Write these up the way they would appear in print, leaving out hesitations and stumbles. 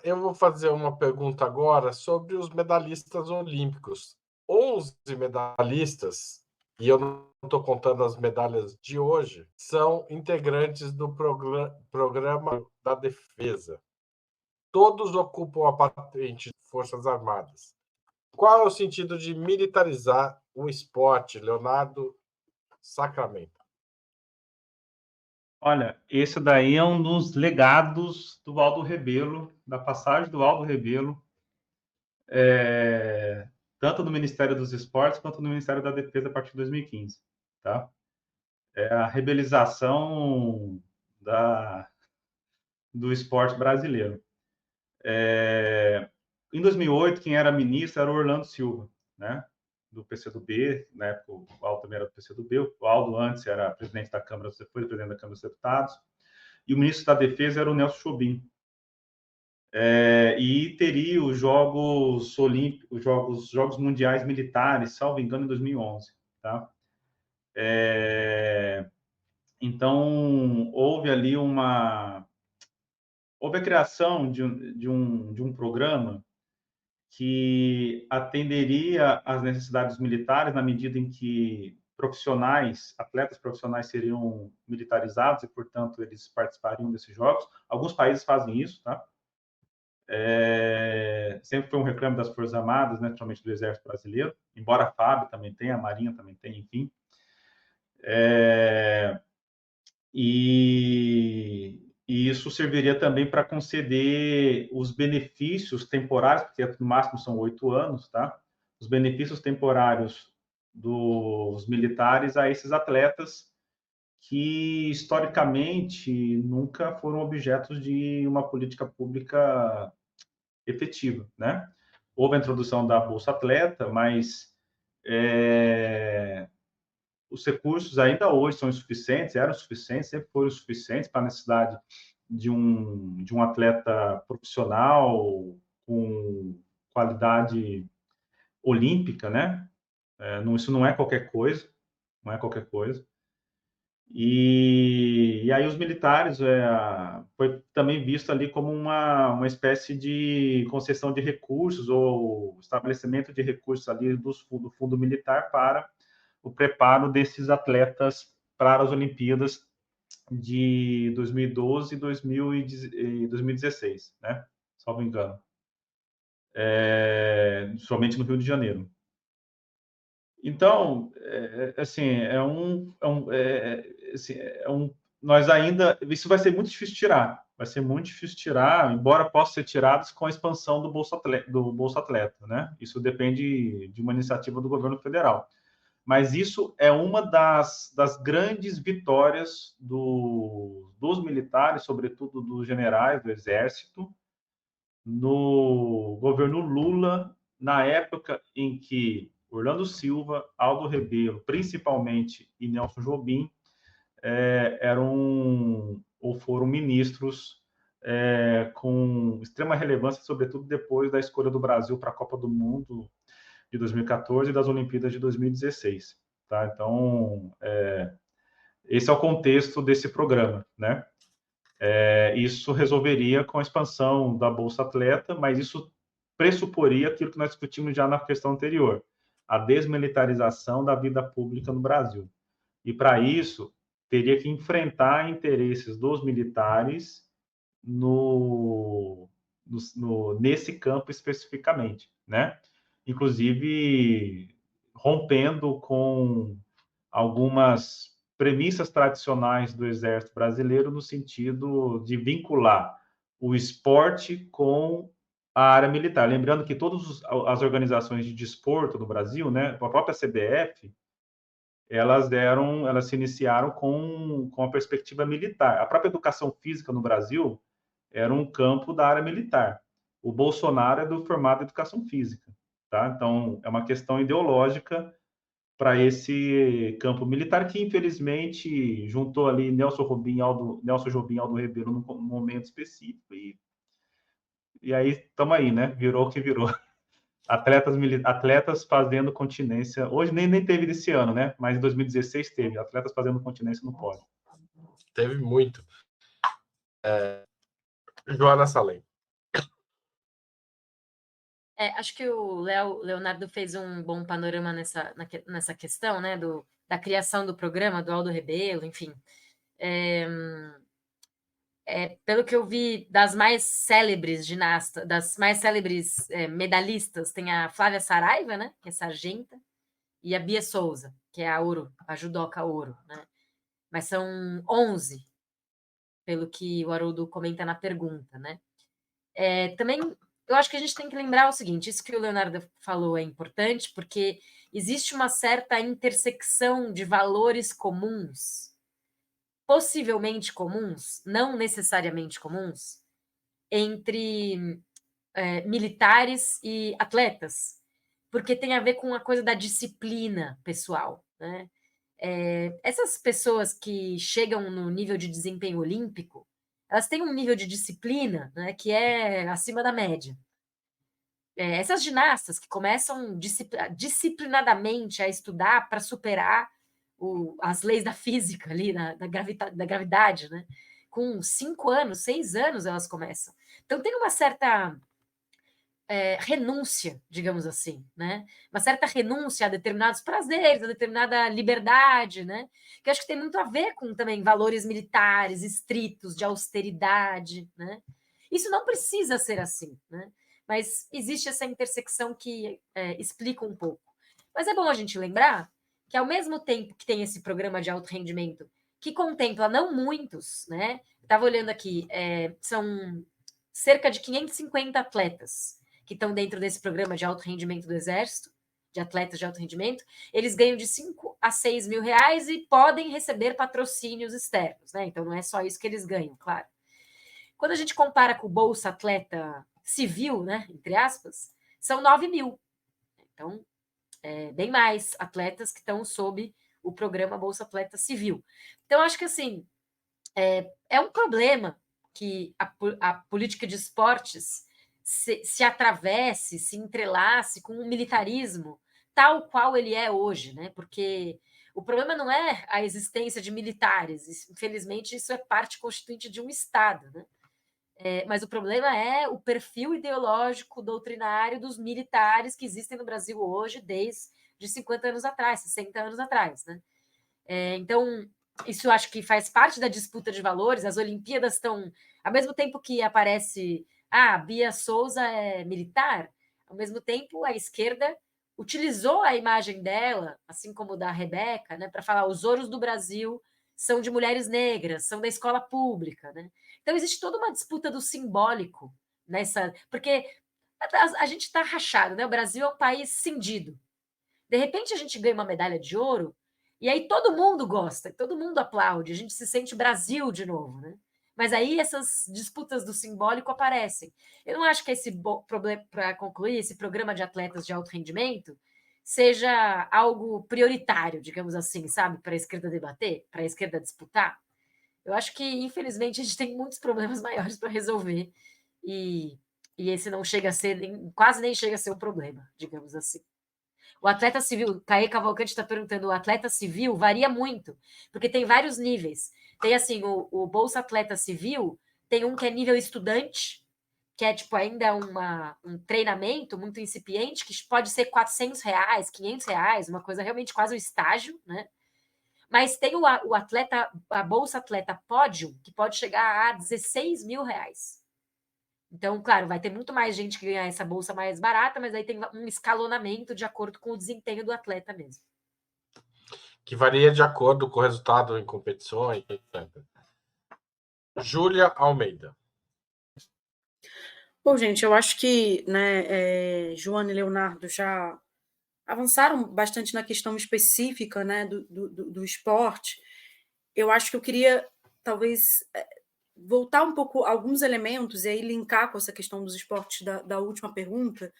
Eu vou fazer uma pergunta agora sobre os medalhistas olímpicos. 11 medalhistas, e eu não estou contando as medalhas de hoje, são integrantes do programa da defesa. Todos ocupam a patente de Forças Armadas. Qual é o sentido de militarizar o esporte, Leonardo Sacramento? Olha, esse daí é um dos legados do Aldo Rebelo, da passagem do Aldo Rebelo, tanto no Ministério dos Esportes quanto no Ministério da Defesa a partir de 2015, tá? É a rebelização do esporte brasileiro. Em 2008, quem era ministro era o Orlando Silva, né? Do PCdoB, na época o Aldo também era do PCdoB, o Aldo antes era presidente da Câmara, depois presidente da Câmara dos Deputados, e o ministro da Defesa era o Nelson Jobim. E teria os Jogos Olímpicos, Jogos Mundiais Militares, salvo engano, em 2011, tá? Então, houve a criação de um programa que atenderia às necessidades militares na medida em que atletas profissionais seriam militarizados e, portanto, eles participariam desses jogos. Alguns países fazem isso, tá? Sempre foi um reclame das Forças Armadas, né, principalmente do Exército Brasileiro, embora a FAB também tenha, a Marinha também tem, enfim. E isso serviria também para conceder os benefícios temporários, porque no máximo são 8 anos, tá? Os benefícios temporários dos militares a esses atletas que, historicamente, nunca foram objetos de uma política pública efetiva, né? Houve a introdução da Bolsa Atleta, mas os recursos ainda hoje são insuficientes, eram suficientes, sempre foram suficientes para a necessidade de um atleta profissional com qualidade olímpica, né? Isso não é qualquer coisa, não é qualquer coisa. E aí os militares foi também visto ali como uma espécie de concessão de recursos ou estabelecimento de recursos ali do fundo militar para o preparo desses atletas para as Olimpíadas de 2012 e 2016, né? Salvo engano. Somente no Rio de Janeiro. Então, assim, nós ainda, isso vai ser muito difícil tirar, embora possa ser tirado com a expansão do Bolsa Atleta, né? Isso depende de uma iniciativa do governo federal. Mas isso é uma das grandes vitórias dos militares, sobretudo dos generais do Exército, no governo Lula, na época em que Orlando Silva, Aldo Rebelo, principalmente, e Nelson Jobim eram ou foram ministros com extrema relevância, sobretudo depois da escolha do Brasil para a Copa do Mundo de 2014 e das Olimpíadas de 2016. Tá? Então, esse é o contexto desse programa, né? Isso resolveria com a expansão da Bolsa Atleta, mas isso pressuporia aquilo que nós discutimos já na questão anterior, a desmilitarização da vida pública no Brasil. E, para isso, teria que enfrentar interesses dos militares nesse campo especificamente, né? Inclusive, rompendo com algumas premissas tradicionais do Exército Brasileiro no sentido de vincular o esporte com a área militar. Lembrando que todas as organizações de desporto no Brasil, né, a própria CBF, elas se iniciaram com a perspectiva militar. A própria educação física no Brasil era um campo da área militar. O Bolsonaro é do formato de educação física, tá? Então, é uma questão ideológica para esse campo militar que, infelizmente, juntou ali Nelson Jobim e Aldo Rebelo num momento específico e aí estamos aí, né? Virou o que virou. Atletas fazendo continência. Hoje nem teve desse ano, né? Mas em 2016 teve. Atletas fazendo continência no pódio. Teve muito. Joana Salem. Acho que o Leonardo fez um bom panorama nessa questão, né, da criação do programa, do Aldo Rebelo, enfim. Pelo que eu vi, das mais célebres ginastas, das mais célebres medalhistas, tem a Flávia Saraiva, né, que é sargenta, e a Bia Souza, que é a judoca ouro, né? Mas são 11, pelo que o Haroldo comenta na pergunta, né? Também, eu acho que a gente tem que lembrar o seguinte, isso que o Leonardo falou é importante, porque existe uma certa intersecção de valores comuns, possivelmente comuns, não necessariamente comuns, entre militares e atletas, porque tem a ver com a coisa da disciplina pessoal, né? Essas pessoas que chegam no nível de desempenho olímpico, elas têm um nível de disciplina, né, que é acima da média. Essas ginastas que começam disciplinadamente a estudar para superar as leis da física ali, da gravidade, né? Com 5 anos, 6 anos elas começam. Então tem uma certa renúncia, digamos assim, né? Uma certa renúncia a determinados prazeres, a determinada liberdade, né? Que eu acho que tem muito a ver com também valores militares estritos, de austeridade, né? Isso não precisa ser assim, né? Mas existe essa intersecção que explica um pouco. Mas é bom a gente lembrar que, ao mesmo tempo que tem esse programa de alto rendimento, que contempla não muitos, né? Estava olhando aqui, são cerca de 550 atletas que estão dentro desse programa de alto rendimento do Exército, de atletas de alto rendimento, eles ganham de 5 a 6 mil reais e podem receber patrocínios externos, né? Então não é só isso que eles ganham, claro. Quando a gente compara com o Bolsa Atleta Civil, né, entre aspas, são 9 mil. Então, bem mais atletas que estão sob o programa Bolsa Atleta Civil. Então, acho que assim, é um problema que a política de esportes se atravesse, se entrelace com o militarismo tal qual ele é hoje, né? Porque o problema não é a existência de militares, infelizmente isso é parte constituinte de um Estado, né? Mas o problema é o perfil ideológico, doutrinário dos militares que existem no Brasil hoje desde 50 anos atrás, 60 anos atrás, né? Então, isso eu acho que faz parte da disputa de valores. As Olimpíadas estão, ao mesmo tempo que aparece, Bia Souza é militar, ao mesmo tempo a esquerda utilizou a imagem dela, assim como da Rebeca, né, para falar os ouros do Brasil são de mulheres negras, são da escola pública, né? Então existe toda uma disputa do simbólico nessa, porque a gente está rachado, né? O Brasil é um país cindido. De repente a gente ganha uma medalha de ouro e aí todo mundo gosta, todo mundo aplaude, a gente se sente Brasil de novo, né? Mas aí essas disputas do simbólico aparecem. Eu não acho que esse problema, para concluir, esse programa de atletas de alto rendimento seja algo prioritário, digamos assim, sabe, para a esquerda debater, para a esquerda disputar. Eu acho que, infelizmente, a gente tem muitos problemas maiores para resolver e esse não chega a ser, quase nem chega a ser um problema, digamos assim. O atleta civil, Caê Cavalcante está perguntando, o atleta civil varia muito, porque tem vários níveis. Tem assim, o Bolsa Atleta Civil, tem um que é nível estudante, que é tipo ainda um treinamento muito incipiente, que pode ser R$ 400, R$ 500, uma coisa realmente quase um estágio, né? Mas tem o atleta, a Bolsa Atleta Pódio, que pode chegar a R$ 16 mil. Então, claro, vai ter muito mais gente que ganhar essa bolsa mais barata, mas aí tem um escalonamento de acordo com o desempenho do atleta mesmo. Que varia de acordo com o resultado em competições, etc. Júlia Almeida. Bom, gente, eu acho que, né, Joana e Leonardo já avançaram bastante na questão específica, né, do esporte. Eu acho que eu queria, talvez, voltar um pouco a alguns elementos e aí linkar com essa questão dos esportes da última pergunta,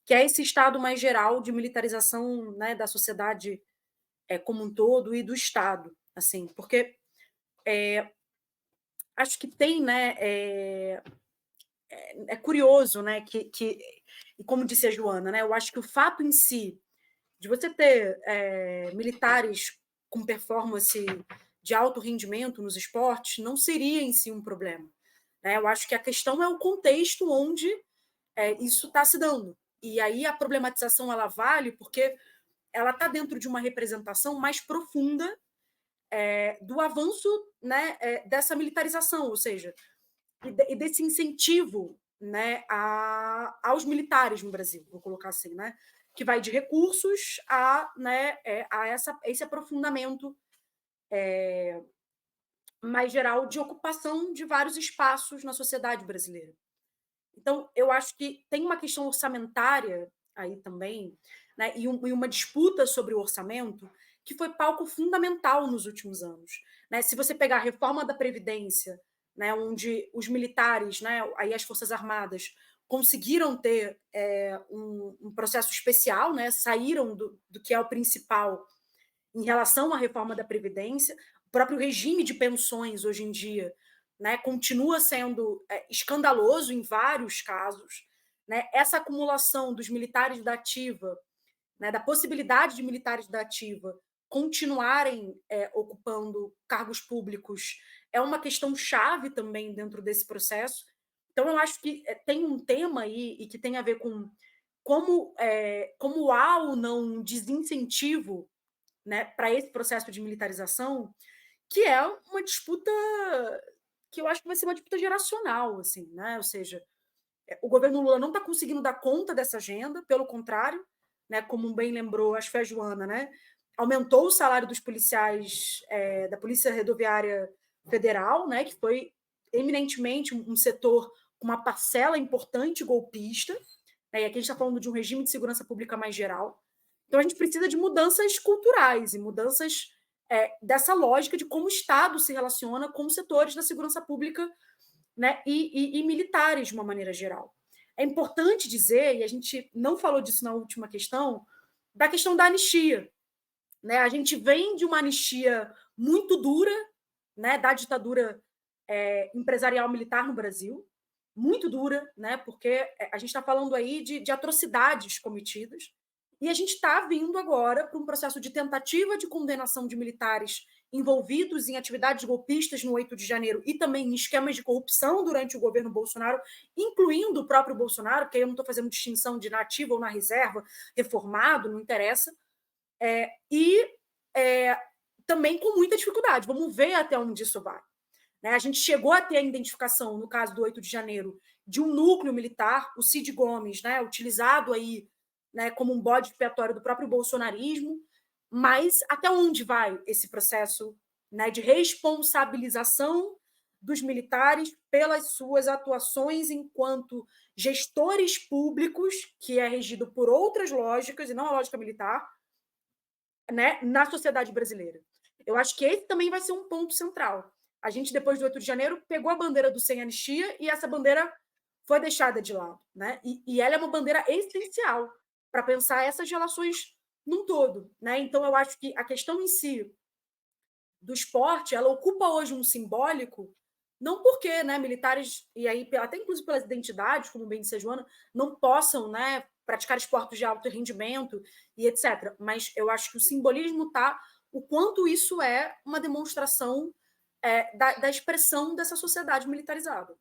que é esse estado mais geral de militarização, né, da sociedade como um todo e do Estado, assim, porque acho que tem, né, é curioso, né, e como disse a Joana, né, eu acho que o fato em si de você ter militares com performance de alto rendimento nos esportes não seria em si um problema, né? Eu acho que a questão é o contexto onde isso está se dando, E aí a problematização ela vale porque ela está dentro de uma representação mais profunda do avanço, né, dessa militarização, ou seja, e desse incentivo, né, aos militares no Brasil, vou colocar assim, né, que vai de recursos né, a esse aprofundamento mais geral de ocupação de vários espaços na sociedade brasileira. Então, eu acho que tem uma questão orçamentária aí também, né, e uma disputa sobre o orçamento que foi palco fundamental nos últimos anos. Né? Se você pegar a reforma da Previdência, né, onde os militares, né, aí as Forças Armadas, conseguiram ter um processo especial, né, saíram do que é o principal em relação à reforma da Previdência, o próprio regime de pensões hoje em dia, né, continua sendo escandaloso em vários casos. Né? Essa acumulação dos militares da ativa, né, da possibilidade de militares da ativa continuarem ocupando cargos públicos, é uma questão chave também dentro desse processo. Então, eu acho que tem um tema aí e que tem a ver com como há ou não um desincentivo, né, para esse processo de militarização, que é uma disputa que eu acho que vai ser uma disputa geracional, assim, né? Ou seja, o governo Lula não está conseguindo dar conta dessa agenda, pelo contrário, né, como bem lembrou, acho que foi a Joana, né, aumentou o salário dos policiais da Polícia Rodoviária Federal, né, que foi eminentemente um setor com uma parcela importante golpista, né, e aqui a gente está falando de um regime de segurança pública mais geral. Então, a gente precisa de mudanças culturais e mudanças dessa lógica de como o Estado se relaciona com os setores da segurança pública, né, e militares, de uma maneira geral. É importante dizer, e a gente não falou disso na última questão, da questão da anistia. Né? A gente vem de uma anistia muito dura, né, da ditadura empresarial militar no Brasil, muito dura, né, porque a gente está falando aí de atrocidades cometidas, e a gente está vindo agora para um processo de tentativa de condenação de militares envolvidos em atividades golpistas no 8 de janeiro e também em esquemas de corrupção durante o governo Bolsonaro, incluindo o próprio Bolsonaro, porque aí eu não estou fazendo distinção de na ativa ou na reserva, reformado, não interessa, também com muita dificuldade. Vamos ver até onde isso vai. Né? A gente chegou a ter a identificação, no caso do 8 de janeiro, de um núcleo militar, o Cid Gomes, né, utilizado aí, né, como um bode expiatório do próprio bolsonarismo, mas até onde vai esse processo, né, de responsabilização dos militares pelas suas atuações enquanto gestores públicos, que é regido por outras lógicas, e não a lógica militar, né, na sociedade brasileira. Eu acho que esse também vai ser um ponto central. A gente, depois do 8 de janeiro, pegou a bandeira do sem anistia e essa bandeira foi deixada de lado. Né? E ela é uma bandeira essencial para pensar essas relações num todo. Né? Então, eu acho que a questão em si do esporte, ela ocupa hoje um simbólico, não porque, né, militares, e aí até inclusive pelas identidades, como bem disse a Joana, não possam, né, praticar esportes de alto rendimento e etc. Mas eu acho que o simbolismo está o quanto isso é uma demonstração da expressão dessa sociedade militarizada.